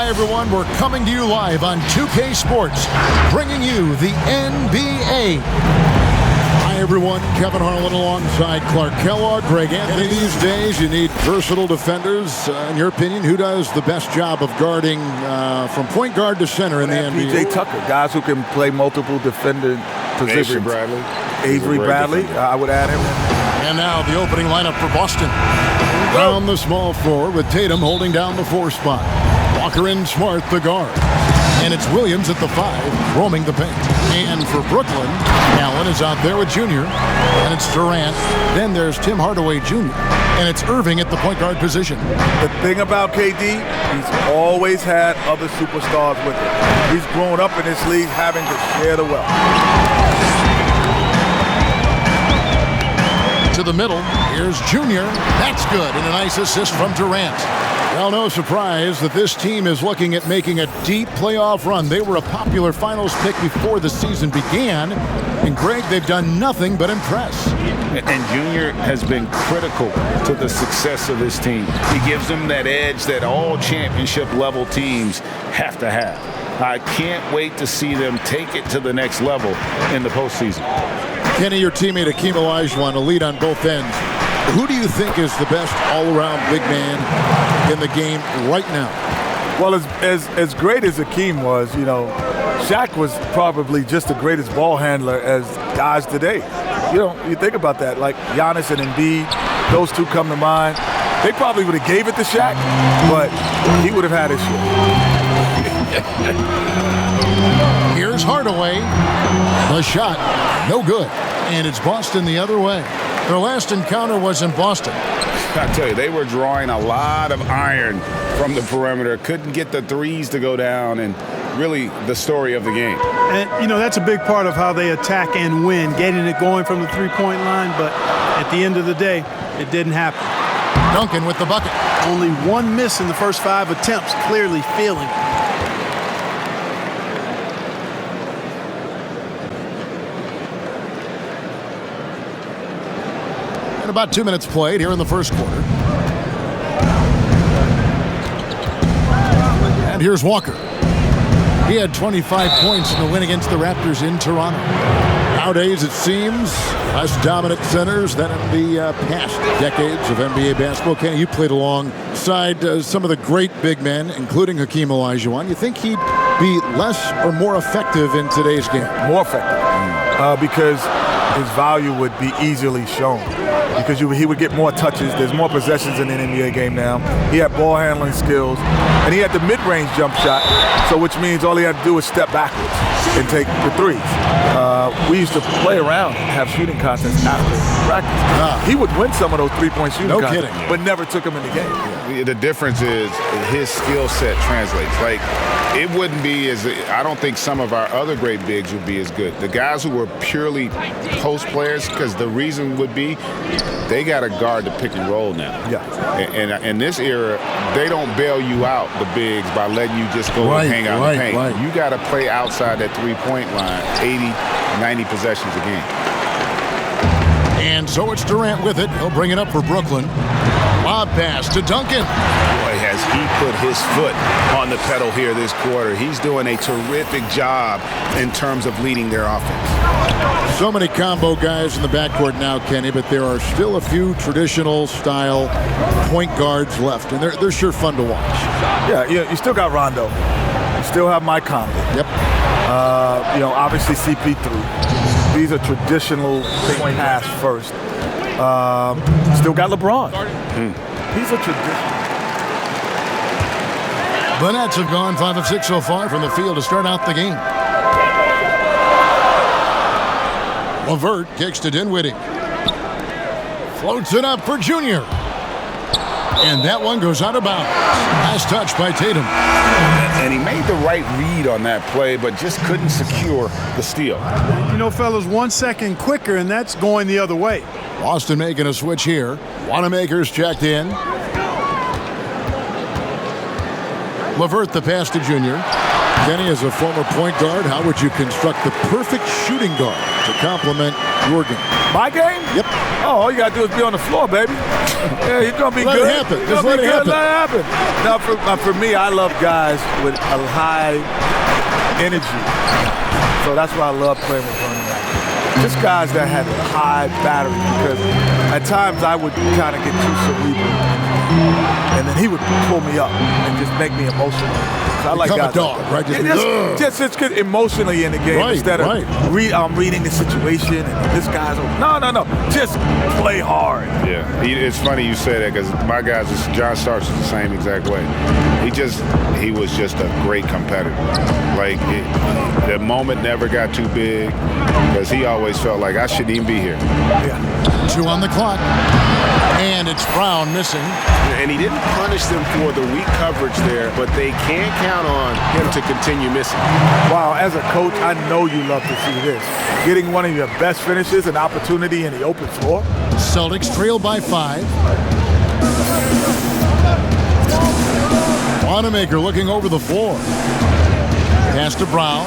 Hi everyone, we're coming to you live on 2K Sports, bringing you the NBA. Hi everyone, Kevin Harlan alongside Clark Kellogg, Greg Anthony. These days you need versatile defenders. In your opinion, who does the best job of guarding from point guard to center in the NBA? P.J. Tucker, guys who can play multiple defender positions. Avery Bradley, I would add him. And now the opening lineup for Boston. Down the small floor with Tatum holding down the 4 spot. Walker and Smart the guard. And it's Williams at the 5, roaming the paint. And for Brooklyn, Allen is out there with Junior. And it's Durant. Then there's Tim Hardaway Jr. And it's Irving at the point guard position. The thing about KD, he's always had other superstars with him. He's grown up in this league having to share the wealth. To the middle, here's Junior. That's good, and a nice assist from Durant. Well, no surprise that this team is looking at making a deep playoff run. They were a popular finals pick before the season began, and Greg, they've done nothing but impress. And Junior has been critical to the success of this team. He gives them that edge that all championship-level teams have to have. I can't wait to see them take it to the next level in the postseason. Kenny, your teammate Hakeem Olajuwon, a lead on both ends. Who do you think is the best all-around big man in the game right now? Well, as great as Hakeem was, you know, Shaq was probably just the greatest ball handler as guys today. You know, you think about that, like Giannis and Embiid, those two come to mind. They probably would have gave it to Shaq, but he would have had his shit. Here's Hardaway. The shot, no good. And it's Boston the other way. Their last encounter was in Boston. I tell you, they were drawing a lot of iron from the perimeter. Couldn't get the threes to go down, and really the story of the game. And, you know, that's a big part of how they attack and win, getting it going from the three-point line. But at the end of the day, it didn't happen. Duncan with the bucket. Only one miss in the first 5 attempts, clearly feeling it. About 2 minutes played here in the first quarter. And here's Walker. He had 25 points in the win against the Raptors in Toronto. Nowadays, it seems, less dominant centers than in the past decades of NBA basketball. Kenny, you played alongside some of the great big men, including Hakeem Olajuwon. You think he'd be less or more effective in today's game? More effective, because his value would be easily shown. Because he would get more touches. There's more possessions in an NBA game now. He had ball handling skills, and he had the mid-range jump shot, so which means all he had to do was step backwards and take the threes. We used to play around and have shooting contests after practice. He would win some of those three-point shooting contests, but never took them in the game. Yeah. The difference is his skill set translates. Like, it wouldn't be as – I don't think some of our other great bigs would be as good. The guys who were purely post players, because the reason would be they got to guard the pick and roll now. Yeah. And in this era, they don't bail you out, the bigs, by letting you just go and hang out in the paint. You got to play outside that three-point line 80, 90 possessions a game. And so it's Durant with it. He'll bring it up for Brooklyn. Lob pass to Duncan. Boy, has he put his foot on the pedal here this quarter. He's doing a terrific job in terms of leading their offense. So many combo guys in the backcourt now, Kenny, but there are still a few traditional style point guards left, and they're sure fun to watch. Yeah, you still got Rondo. You still have Mike Conley. Yep. You know, obviously CP3. These are traditional point pass first. Still got LeBron. He's a traditional. The Nets have gone 5 of 6 so far from the field to start out the game. LeVert kicks to Dinwiddie. Floats it up for Junior. And that one goes out of bounds. Last touch by Tatum. And he made the right read on that play, but just couldn't secure the steal. You know, fellas, 1 second quicker, and that's going the other way. Boston making a switch here. Wanamaker's checked in. LeVert the pass to Junior. Kenny, as a former point guard, how would you construct the perfect shooting guard to complement Your game. My game? Yep. Oh, all you got to do is be on the floor, baby. Yeah, he's going to be Let good. it happen. He's Just gonna let be it good. happen. Let it happen. Now, for me, I love guys with a high energy. So that's why I love playing with running backs. Just guys that had a high battery, because at times I would kind of get too cerebral. And then he would pull me up and just make me emotional. So I like Become guys a dog, like that. right? Just get emotionally in the game instead of reading the situation and this guy's no. Just play hard. Yeah, it's funny you say that because my guys, John Starks is the same exact way. He was just a great competitor. Like the moment never got too big because he always felt like I shouldn't even be here. Yeah. 2 on the clock. And it's Brown missing. And he didn't punish them for the weak coverage there, but they can't count on him to continue missing. Wow, as a coach, I know you love to see this. Getting one of your best finishes, an opportunity in the open floor. Celtics trail by 5. Wanamaker looking over the floor. Pass to Brown.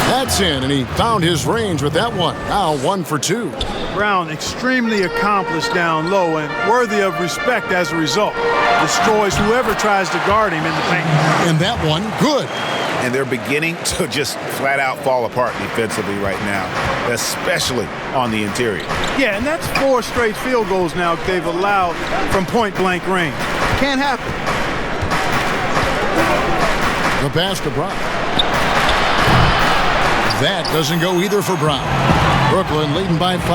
That's in, and he found his range with that one. Now 1 for 2. Brown extremely accomplished down low and worthy of respect as a result. Destroys whoever tries to guard him in the paint. And that one, good. And they're beginning to just flat out fall apart defensively right now, especially on the interior. Yeah, and that's 4 straight field goals now they've allowed from point-blank range. Can't happen. The pass to Brown. That doesn't go either for Brown. Brooklyn leading by 5.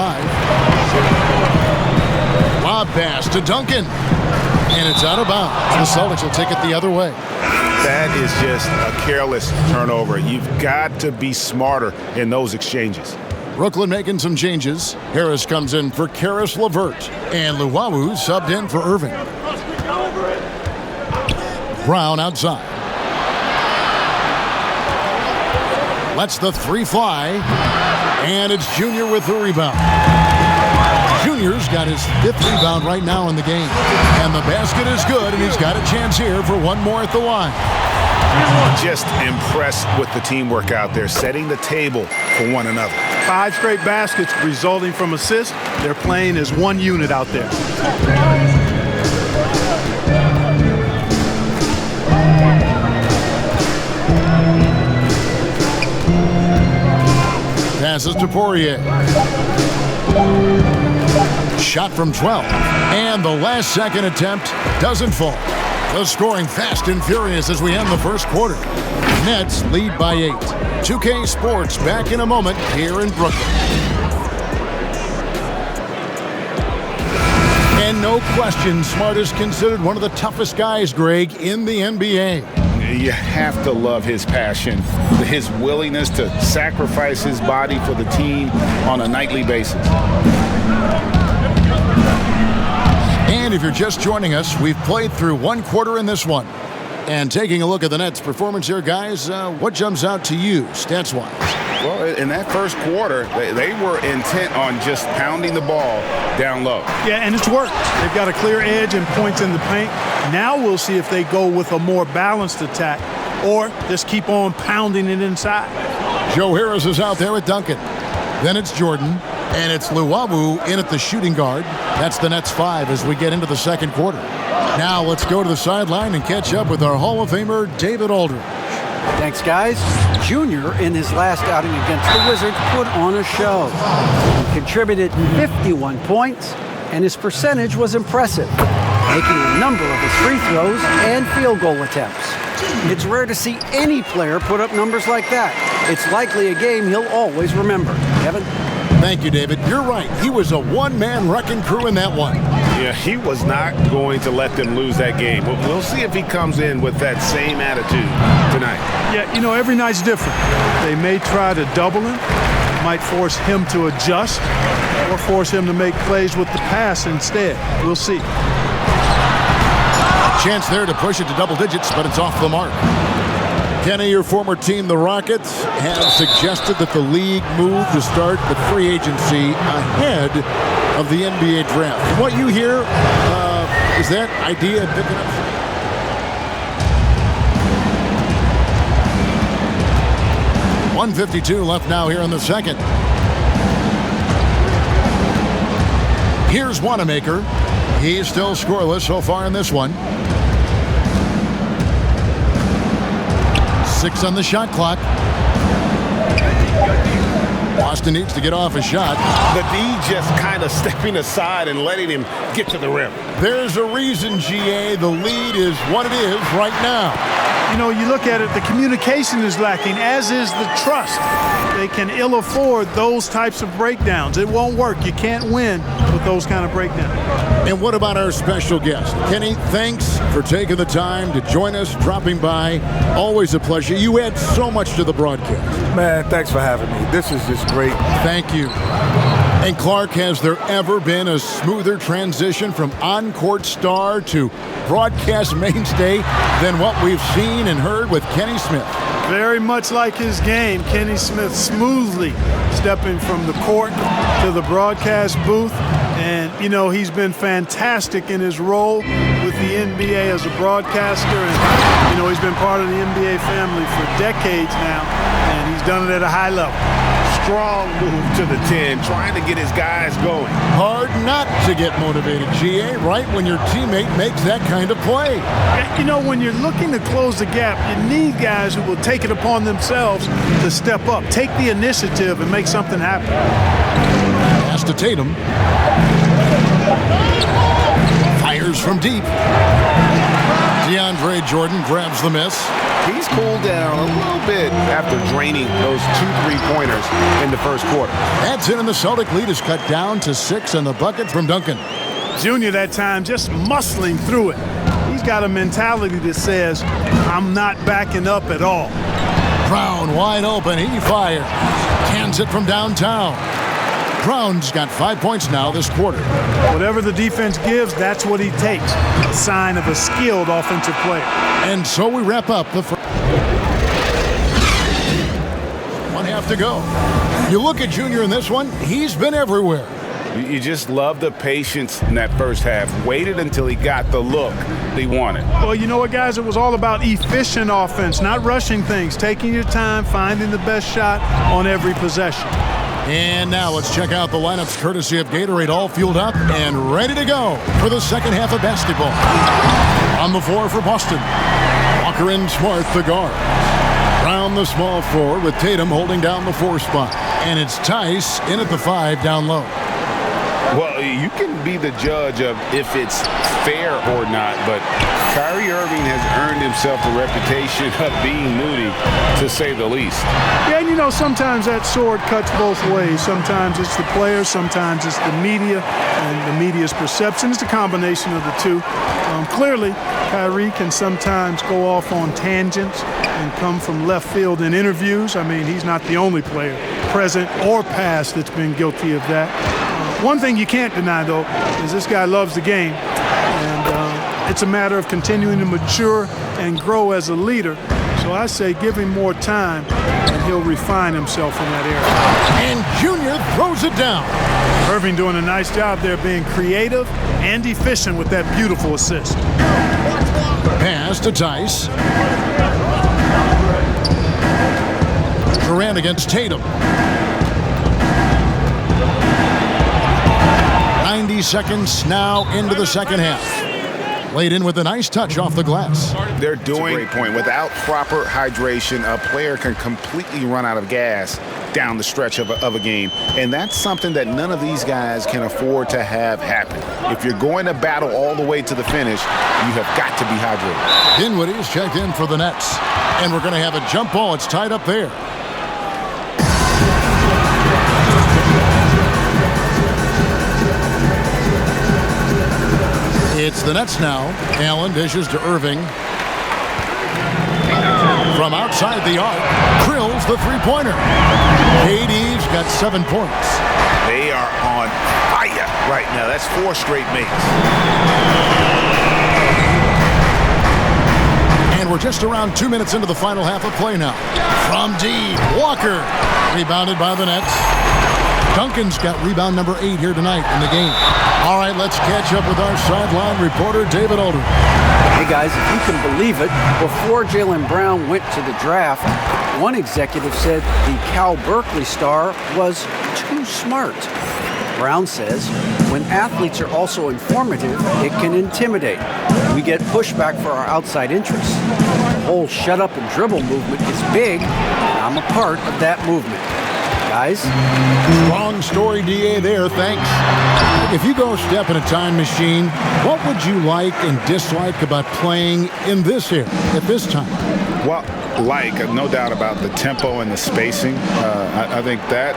Lob pass to Duncan. And it's out of bounds. The Celtics will take it the other way. That is just a careless turnover. You've got to be smarter in those exchanges. Brooklyn making some changes. Harris comes in for Karis LeVert. And Luwawu subbed in for Irving. Brown outside. Lets the 3 fly. And it's Junior with the rebound. Junior's got his 5th rebound right now in the game. And the basket is good, and he's got a chance here for one more at the line. Just impressed with the teamwork out there, setting the table for one another. 5 straight baskets resulting from assists. They're playing as one unit out there. Passes to Poirier. Shot from 12. And the last second attempt doesn't fall. The scoring fast and furious as we end the first quarter. Nets lead by 8. 2K Sports back in a moment here in Brooklyn. And no question, Smart is considered one of the toughest guys, Greg, in the NBA. You have to love his passion, his willingness to sacrifice his body for the team on a nightly basis. And if you're just joining us, we've played through 1 quarter in this one. And taking a look at the Nets' performance here, guys, what jumps out to you, stats-wise? Well, in that first quarter, they were intent on just pounding the ball down low. Yeah, and it's worked. They've got a clear edge and points in the paint. Now we'll see if they go with a more balanced attack or just keep on pounding it inside. Joe Harris is out there with Duncan. Then it's Jordan, and it's Luwawu in at the shooting guard. That's the Nets 5 as we get into the second quarter. Now let's go to the sideline and catch up with our Hall of Famer, David Aldridge. Thanks, guys. Junior, in his last outing against the Wizards, put on a show. He contributed 51 points, and his percentage was impressive, making a number of his free throws and field goal attempts. It's rare to see any player put up numbers like that. It's likely a game he'll always remember. Kevin? Thank you, David. You're right. He was a one-man wrecking crew in that one. Yeah, he was not going to let them lose that game. We'll see if he comes in with that same attitude tonight. Yeah, you know, every night's different. They may try to double him, might force him to adjust, or force him to make plays with the pass instead. We'll see. Chance there to push it to double digits, but it's off the mark. Kenny, your former team, the Rockets, have suggested that the league move to start the free agency ahead of the NBA draft. From what you hear, is that idea picking up? 1:52 left now here in the second. Here's Wanamaker. He's still scoreless so far in this one. 6 on the shot clock. Boston needs to get off a shot. The D just kind of stepping aside and letting him get to the rim. There's a reason, GA, the lead is what it is right now. You know, you look at it, the communication is lacking, as is the trust. They can ill afford those types of breakdowns. It won't work. You can't win with those kind of breakdowns. And what about our special guest? Kenny, thanks for taking the time to join us, dropping by. Always a pleasure. You add so much to the broadcast. Man, thanks for having me. This is just great. Thank you. And Clark, has there ever been a smoother transition from on-court star to broadcast mainstay than what we've seen and heard with Kenny Smith? Very much like his game, Kenny Smith smoothly stepping from the court to the broadcast booth. And, you know, he's been fantastic in his role with the NBA as a broadcaster. And, you know, he's been part of the NBA family for decades now, and he's done it at a high level. Strong move to the 10, trying to get his guys going. Hard not to get motivated, GA, right when your teammate makes that kind of play. You know, when you're looking to close the gap, you need guys who will take it upon themselves to step up, take the initiative, and make something happen. Pass to Tatum. Fires from deep. DeAndre Jordan grabs the miss. He's cooled down a little bit after draining those 2 3-pointers in the first quarter. That's it, and the Celtic lead is cut down to 6, and the bucket from Duncan. Junior that time just muscling through it. He's got a mentality that says, I'm not backing up at all. Brown wide open. He fires. Cans it from downtown. Brown's got 5 points now this quarter. Whatever the defense gives, that's what he takes. A sign of a skilled offensive player. And so we wrap up the first. 1 half to go. You look at Junior in this one, he's been everywhere. You just love the patience in that first half. Waited until he got the look he wanted. Well, you know what, guys? It was all about efficient offense, not rushing things, taking your time, finding the best shot on every possession. And now let's check out the lineups courtesy of Gatorade, all fueled up and ready to go for the second half of basketball. On the floor for Boston, Walker and Smart, the guard. Brown, the small forward, with Tatum holding down the 4 spot. And it's Tice in at the 5 down low. Well, you can be the judge of if it's fair or not, but Kyrie Irving has earned himself a reputation of being moody, to say the least. Yeah, and you know, sometimes that sword cuts both ways. Sometimes it's the players, sometimes it's the media, and the media's perception. It's a combination of the two. Clearly, Kyrie can sometimes go off on tangents and come from left field in interviews. I mean, he's not the only player, present or past, that's been guilty of that. One thing you can't deny, though, is this guy loves the game, and it's a matter of continuing to mature and grow as a leader. So I say give him more time, and he'll refine himself in that area. And Junior throws it down. Irving doing a nice job there, being creative and efficient with that beautiful assist. Pass to Tice. Durant against Tatum. 90 seconds now into the second half. Laid in with a nice touch off the glass. They're doing a great point. Without proper hydration, a player can completely run out of gas down the stretch of a game. And that's something that none of these guys can afford to have happen. If you're going to battle all the way to the finish, you have got to be hydrated. Dinwiddie's checked in for the Nets. And we're going to have a jump ball. It's tied up there. It's the Nets now. Allen dishes to Irving. From outside the arc, drills the three-pointer. KD's got 7 points. They are on fire right now. That's 4 straight makes. And we're just around 2 minutes into the final half of play now. From deep, Walker. Rebounded by the Nets. Duncan's got rebound number 8 here tonight in the game. All right, let's catch up with our sideline reporter, David Aldridge. Hey, guys, if you can believe it, before Jaylen Brown went to the draft, One executive said the Cal Berkeley star was too smart. Brown says, when athletes are also informative, it can intimidate. We get pushback for our outside interests. The whole shut up and dribble movement is big, and I'm a part of that movement. Guys? Strong story, DA, there. Thanks. If you go step in a time machine, what would you like and dislike about playing in this era at this time? Well, no doubt about the tempo and the spacing. I think that,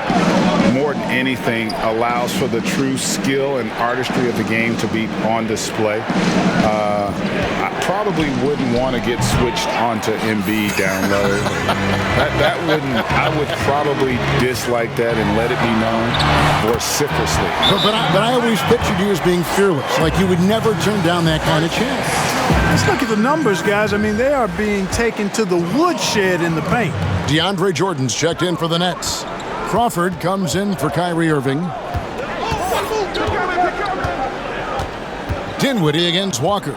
more than anything, allows for the true skill and artistry of the game to be on display. I probably wouldn't want to get switched onto Embiid down low. I would probably dislike that and let it be known vociferously. But I always pictured you as being fearless, like you would never turn down that kind of chance. Let's look at the numbers, guys. I mean, they are being taken to the woodshed in the paint. DeAndre Jordan's checked in for the Nets. Crawford comes in for Kyrie Irving. Dinwiddie against Walker.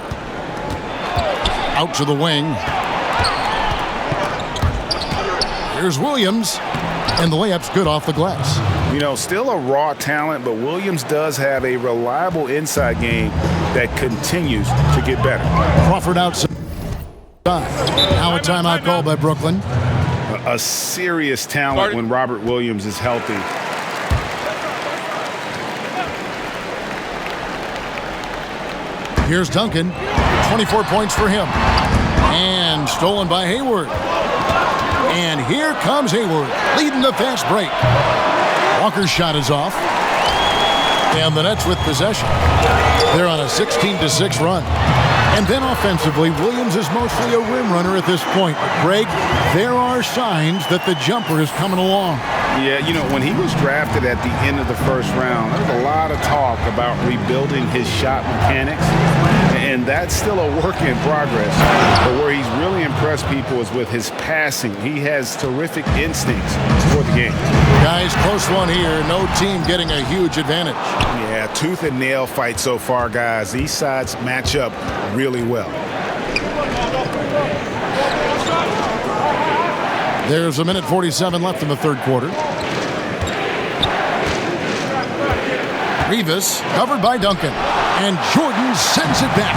Out to the wing. Here's Williams, and the layup's good off the glass. You know, still a raw talent, but Williams does have a reliable inside game that continues to get better. Crawford outside. Now a timeout call by Brooklyn. A serious talent when Robert Williams is healthy. Here's Duncan. 24 points for him. And stolen by Hayward. And here comes Hayward, leading the fast break. Walker's shot is off. And the Nets with possession. They're on a 16-6 run. And then offensively, Williams is mostly a rim runner at this point. Greg, there are signs that the jumper is coming along. Yeah, you know, when he was drafted at the end of the first round, there was a lot of talk about rebuilding his shot mechanics, and that's still a work in progress. But where he's really impressed people is with his passing. He has terrific instincts for the game. Guys, close one here. No team getting a huge advantage. Yeah, tooth and nail fight so far, guys. These sides match up really well. There's a minute 47 left in the third quarter. Rivas covered by Duncan. And Jordan sends it back.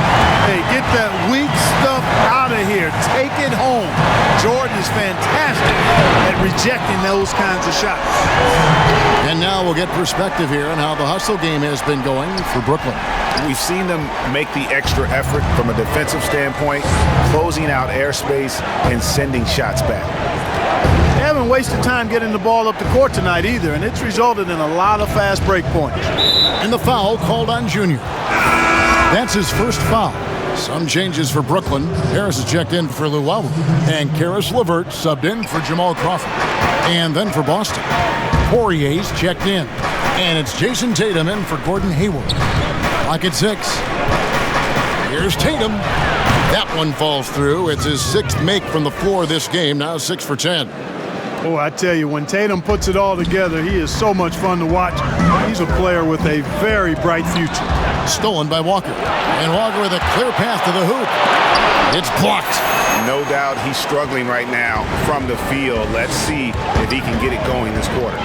Hey, get that weak stuff out of here. Take it home. Jordan is fantastic at rejecting those kinds of shots. And now we'll get perspective here on how the hustle game has been going for Brooklyn. We've seen them make the extra effort from a defensive standpoint, closing out airspace and sending shots back. They haven't wasted time getting the ball up the court tonight either, and it's resulted in a lot of fast break points. And the foul called on Junior. That's his first foul. Some changes for Brooklyn. Harris is checked in for Luwawu. And Karis LeVert subbed in for Jamal Crawford. And then for Boston, Poirier's checked in. And it's Jason Tatum in for Gordon Hayward. Clock at 6. Here's Tatum. That one falls through. It's his sixth make from the floor this game. Now 6 for 10. Oh, I tell you, when Tatum puts it all together, he is so much fun to watch. He's a player with a very bright future. Stolen by Walker. And Walker with a clear path to the hoop. It's blocked. No doubt he's struggling right now from the field. Let's see if he can get it going this quarter.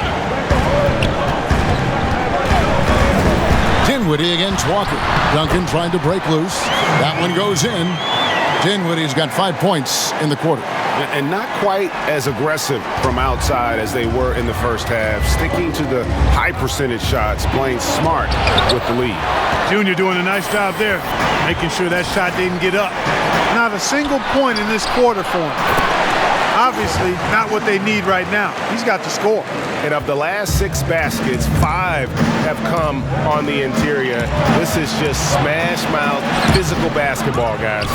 Dinwiddie against Walker. Duncan trying to break loose. That one goes in. Dinwiddie's got 5 points in the quarter. And not quite as aggressive from outside as they were in the first half. Sticking to the high percentage shots, playing smart with the lead. Junior doing a nice job there, making sure that shot didn't get up. Not a single point in this quarter for him. Obviously, not what they need right now. He's got to score. And of the last 6 baskets, 5 have come on the interior. This is just smash mouth physical basketball, guys.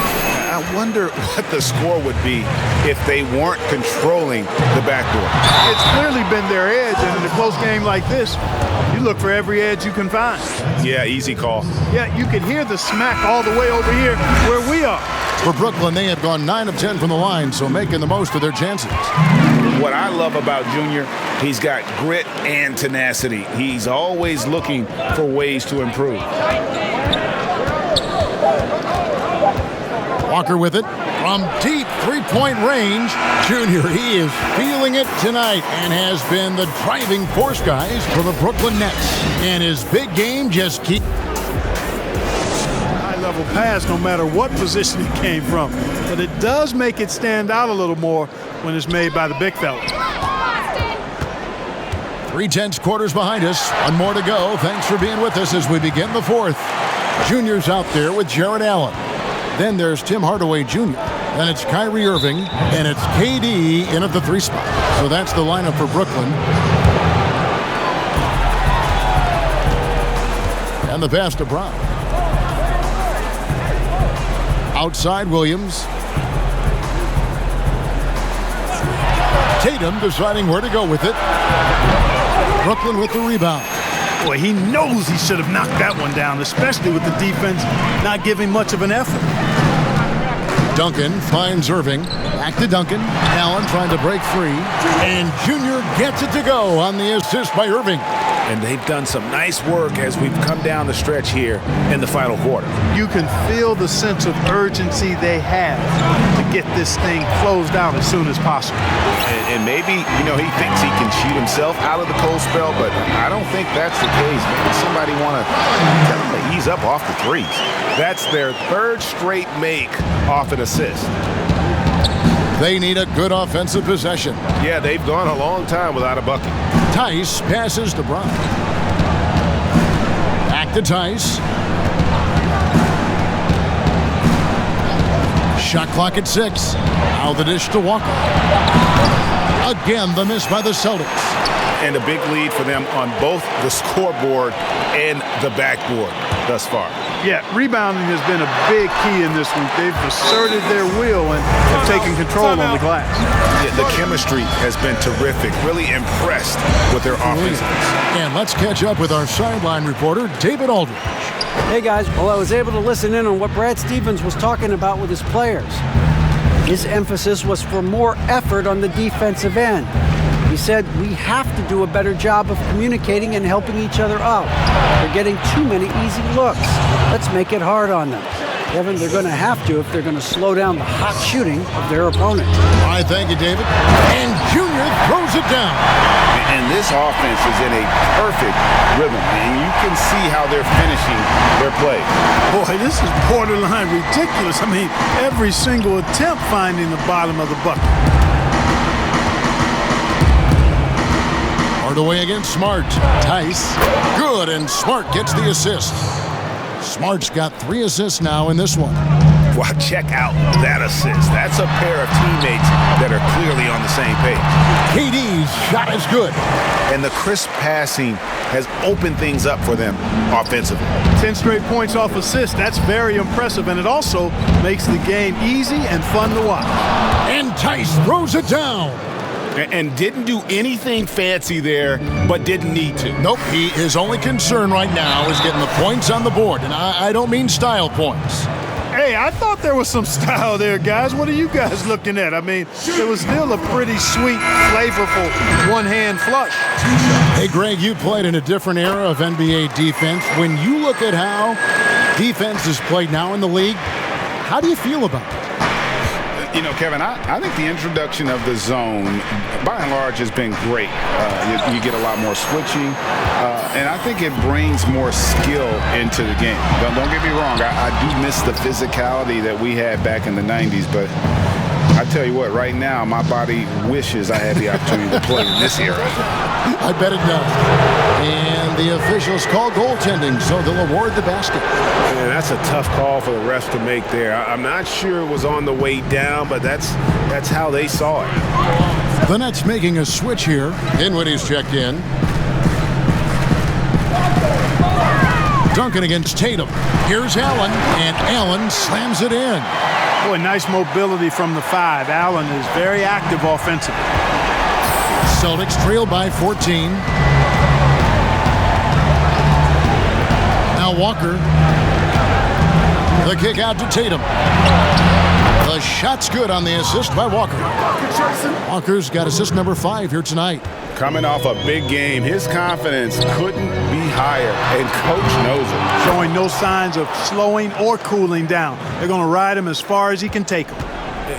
I wonder what the score would be if they weren't controlling the backdoor. It's clearly been their edge, and in a close game like this, you look for every edge you can find. Yeah, easy call. Yeah, you can hear the smack all the way over here where we are. For Brooklyn, they have gone 9 of 10 from the line, so making the most of their chances. What I love about Junior, he's got grit and tenacity. He's always looking for ways to improve. Walker with it. From deep three-point range, Junior, he is feeling it tonight and has been the driving force, guys, for the Brooklyn Nets. And his big game just keeps... High-level pass, no matter what position it came from. But it does make it stand out a little more when it's made by the big fella. 3/10 quarters behind us. One more to go. Thanks for being with us as we begin the fourth. Junior's out there with Jared Allen. Then there's Tim Hardaway Jr. Then it's Kyrie Irving, and it's KD in at the 3 spot. So that's the lineup for Brooklyn. And the pass to Brown. Outside Williams. Tatum deciding where to go with it. Brooklyn with the rebound. Boy, he knows he should have knocked that one down, especially with the defense not giving much of an effort. Duncan finds Irving. Back to Duncan. Allen trying to break free. And Junior gets it to go on the assist by Irving. And they've done some nice work as we've come down the stretch here in the final quarter. You can feel the sense of urgency they have to get this thing closed out as soon as possible. And maybe, he thinks he can shoot himself out of the cold spell, but I don't think that's the case. Maybe somebody want to tell him to ease up off the threes. That's their 3rd straight make off an assist. They need a good offensive possession. Yeah, they've gone a long time without a bucket. Tice passes to Brown. Back to Tice. Shot clock at 6. Now the dish to Walker. Again, the miss by the Celtics. And a big lead for them on both the scoreboard and the backboard thus far. Yeah, rebounding has been a big key in this week. They've asserted their will and have taken control on the glass. Yeah, the chemistry has been terrific. Really impressed with their offense. And let's catch up with our sideline reporter, David Aldridge. Hey guys, well, I was able to listen in on what Brad Stevens was talking about with his players. His emphasis was for more effort on the defensive end. He said we have to do a better job of communicating and helping each other out. They're getting too many easy looks. Let's make it hard on them. Kevin, they're going to have to if they're going to slow down the hot shooting of their opponent. All right, thank you, David. And Junior throws it down. And this offense is in a perfect rhythm, and you can see how they're finishing their play. Boy, this is borderline ridiculous. I mean, every single attempt finding the bottom of the bucket. Hardaway against Smart. Tice. Good, and Smart gets the assist. Smart's got 3 assists now in this one. Well, check out that assist. That's a pair of teammates that are clearly on the same page. KD's shot is good. And the crisp passing has opened things up for them offensively. 10 straight points off assists. That's very impressive, and it also makes the game easy and fun to watch. And Tice throws it down. And didn't do anything fancy there, but didn't need to. Nope, his only concern right now is getting the points on the board, and I don't mean style points. Hey, I thought there was some style there, guys. What are you guys looking at? I mean, it was still a pretty sweet, flavorful one-hand flush. Hey, Greg, you played in a different era of NBA defense. When you look at how defense is played now in the league, how do you feel about it? Kevin, I think the introduction of the zone, by and large, has been great. You get a lot more switching, and I think it brings more skill into the game. Don't get me wrong. I do miss the physicality that we had back in the 90s, but I tell you what, right now, my body wishes I had the opportunity to play in this era. I bet it does. And the officials call goaltending, so they'll award the basket. Man, that's a tough call for the refs to make there. I'm not sure it was on the way down, but that's how they saw it. The Nets making a switch here. Dinwiddie's checked in. Duncan against Tatum. Here's Allen, and Allen slams it in. Boy, nice mobility from the 5. Allen is very active offensively. Celtics trail by 14. Now Walker. The kick out to Tatum. The shot's good on the assist by Walker. Walker's got assist number 5 here tonight. Coming off a big game, his confidence couldn't be higher, and Coach knows it. Showing no signs of slowing or cooling down. They're going to ride him as far as he can take him.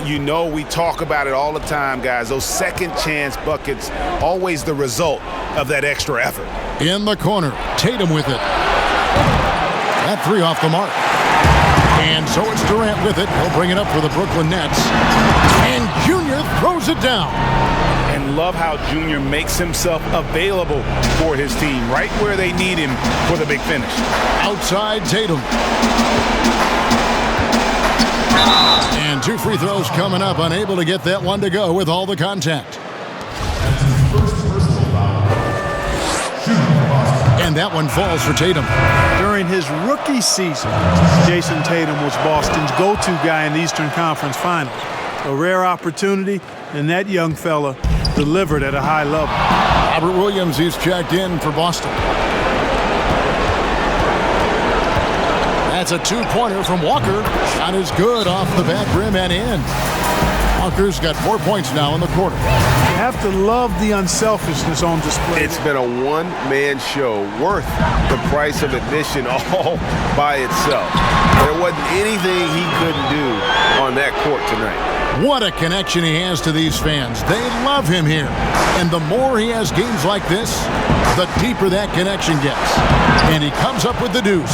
You know, we talk about it all the time, guys. Those second chance buckets, always the result of that extra effort. In the corner, Tatum with it. That three off the mark. And so it's Durant with it. He'll bring it up for the Brooklyn Nets. And Junior throws it down. And love how Junior makes himself available for his team, right where they need him for the big finish. Outside Tatum. And two free throws coming up. Unable to get that one to go with all the contact. And that one falls for Tatum. During his rookie season, Jason Tatum was Boston's go-to guy in the Eastern Conference Finals. A rare opportunity, and that young fella delivered at a high level. Robert Williams, he's checked in for Boston. That's a two-pointer from Walker. Shot is good off the back rim and in. Walker's got 4 points now in the quarter. You have to love the unselfishness on display. It's been a one-man show worth the price of admission all by itself. There wasn't anything he couldn't do on that court tonight. What a connection he has to these fans. They love him here. And the more he has games like this, the deeper that connection gets. And he comes up with the deuce.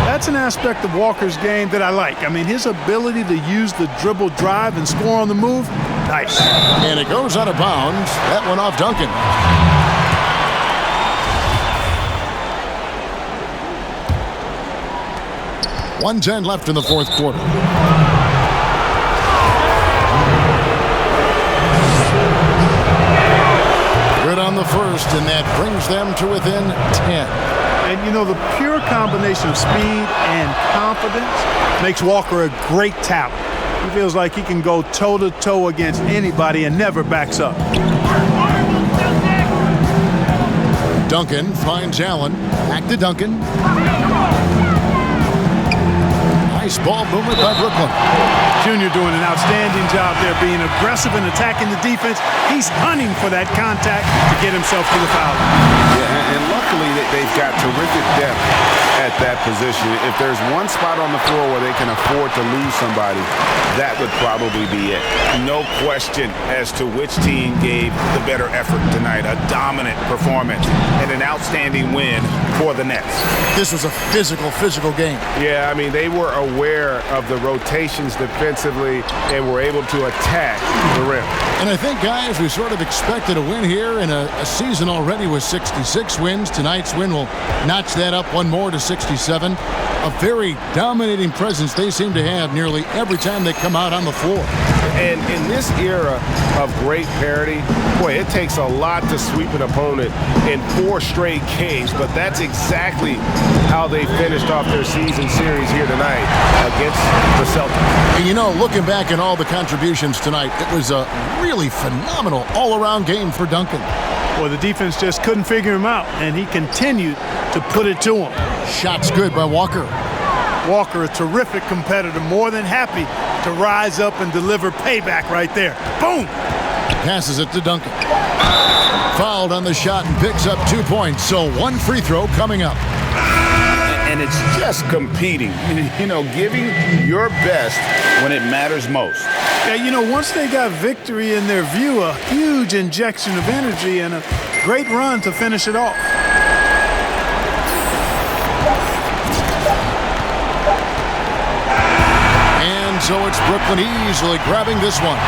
That's an aspect of Walker's game that I like. I mean, his ability to use the dribble drive and score on the move, nice. And it goes out of bounds. That one off Duncan. .110 left in the fourth quarter. Good on the first, and that brings them to within 10. And, you know, the pure combination of speed and confidence makes Walker a great talent. He feels like he can go toe-to-toe against anybody and never backs up. Duncan finds Allen. Back to Duncan. Nice ball movement by Brooklyn. Junior doing an outstanding job there, being aggressive and attacking the defense. He's hunting for that contact to get himself to the foul. Yeah, and luckily they've got terrific depth at that position. If there's one spot on the floor where they can afford to lose somebody, that would probably be it. No question as to which team gave the better effort tonight. A dominant performance and an outstanding win for the Nets. This was a physical game. Yeah, I mean, they were aware of the rotations defensively and were able to attack the rim. And I think, guys, we sort of expected a win here in a season already with 66 wins. Tonight's win will notch that up one more to 67. A very dominating presence they seem to have nearly every time they come out on the floor. And in this era of great parity, boy, it takes a lot to sweep an opponent in 4 straight games, but that's exactly how they finished off their season series here tonight against the Celtics. And you know, looking back at all the contributions tonight, it was a really phenomenal all-around game for Duncan. Well, the defense just couldn't figure him out, and he continued to put it to him. Shots good by Walker. Walker, a terrific competitor, more than happy to rise up and deliver payback right there. Boom! Passes it to Duncan. Fouled on the shot and picks up 2 points, so 1 free throw coming up. And it's just competing, you know, giving your best when it matters most. Yeah, you know, once they got victory in their view, a huge injection of energy and a great run to finish it off. And so it's Brooklyn easily grabbing this one.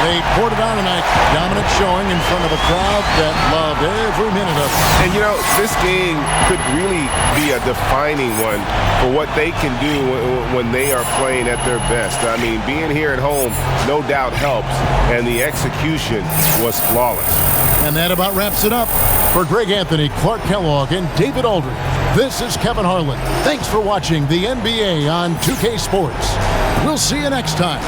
They poured it on tonight. Dominant showing in front of a crowd that loved every minute of it. And, you know, this game could really be a defining one for what they can do when they are playing at their best. I mean, being here at home no doubt helps, and the execution was flawless. And that about wraps it up. For Greg Anthony, Clark Kellogg, and David Aldridge, this is Kevin Harlan. Thanks for watching the NBA on 2K Sports. We'll see you next time.